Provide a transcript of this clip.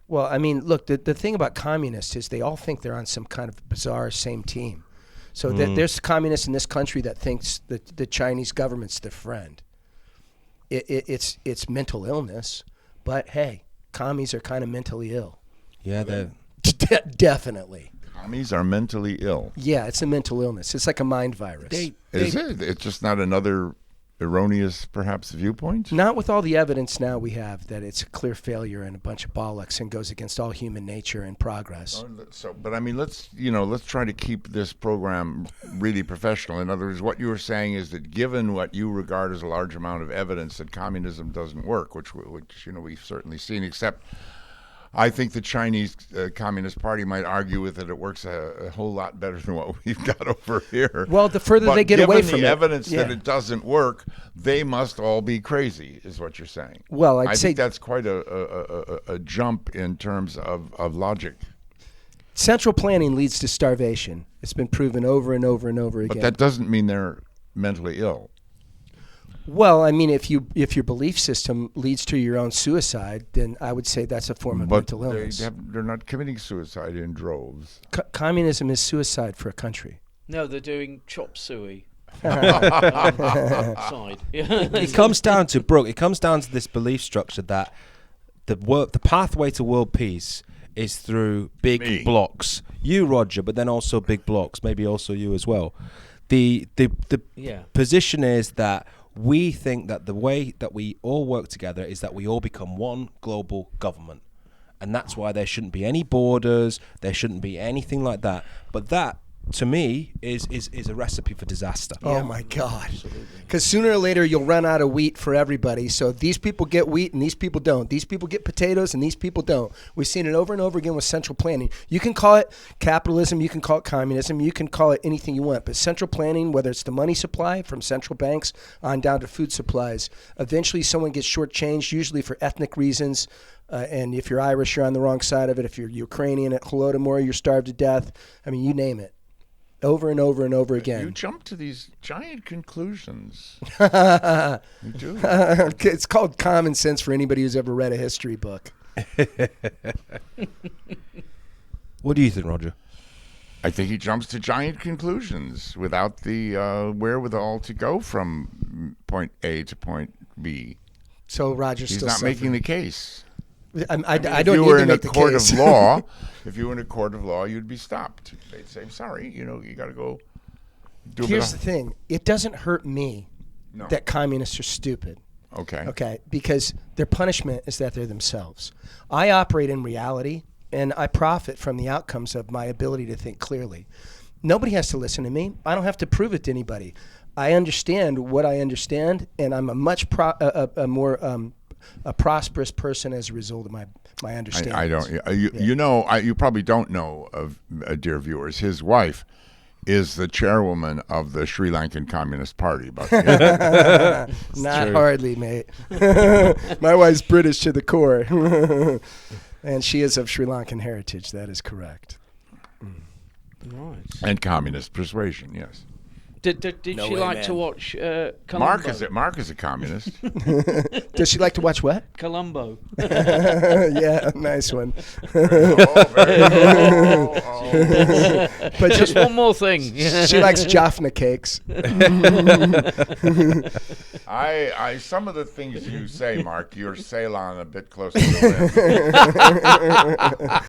Well, I mean, look, the thing about communists is they all think they're on some kind of bizarre same team. So there's communists in this country that thinks that the Chinese government's their friend. It's mental illness, but hey, commies are kind of mentally ill. Yeah, they're Definitely. Commies are mentally ill. Yeah, it's a mental illness. It's like a mind virus. Is it? It's just not another erroneous, perhaps, viewpoint? Not with all the evidence now we have that it's a clear failure and a bunch of bollocks and goes against all human nature and progress. But I mean, let's try to keep this program really professional. In other words, what you were saying is that given what you regard as a large amount of evidence that communism doesn't work, which we've certainly seen, except I think the Chinese Communist Party might argue with it works a whole lot better than what we've got over here. Well, the further they get away from given the it, evidence that it doesn't work, they must all be crazy, is what you're saying. Well, I think that's quite a jump in terms of logic. Central planning leads to starvation. It's been proven over and over and over again. But that doesn't mean they're mentally ill. Well, I mean, if your belief system leads to your own suicide, then I would say that's a form of mental illness. They're not committing suicide in droves. Communism is suicide for a country. No, they're doing chop suey. Side. It comes down to Brooke. It comes down to this belief structure that the pathway to world peace is through big blocks. You, Roger, but then also big blocks. Maybe also you as well. The position is that we think that the way that we all work together is that we all become one global government. And that's why there shouldn't be any borders, there shouldn't be anything like that. But that, to me, is a recipe for disaster. Oh, my God. Because sooner or later, you'll run out of wheat for everybody. So these people get wheat and these people don't. These people get potatoes and these people don't. We've seen it over and over again with central planning. You can call it capitalism. You can call it communism. You can call it anything you want. But central planning, whether it's the money supply from central banks on down to food supplies, eventually someone gets shortchanged, usually for ethnic reasons. And if you're Irish, you're on the wrong side of it. If you're Ukrainian at Holodomor, you're starved to death. I mean, you name it. Over and over and over again. You jump to these giant conclusions. You do. It's called common sense for anybody who's ever read a history book. What do you think, Roger? I think he jumps to giant conclusions without the wherewithal to go from point A to point B. So Roger's He's still not suffering. making the case. I don't need to make the case. If you were in a court of law, you'd be stopped. They'd say, "Sorry, you got to go." Here's the thing: it doesn't hurt me that communists are stupid. Okay, because their punishment is that they're themselves. I operate in reality, and I profit from the outcomes of my ability to think clearly. Nobody has to listen to me. I don't have to prove it to anybody. I understand what I understand, and I'm a much more prosperous person as a result of my understanding. I don't. You probably don't know of dear viewers. His wife is the chairwoman of the Sri Lankan Communist Party. Not hardly, mate. My wife's British to the core, and she is of Sri Lankan heritage. That is correct. Right. And communist persuasion, yes. Did she like to watch Columbo? Mark is a communist. Does she like to watch what? Columbo. Yeah, nice one. But just one more thing. She likes Jaffna cakes. Some of the things you say, Mark, you're Ceylon a bit closer to the wind.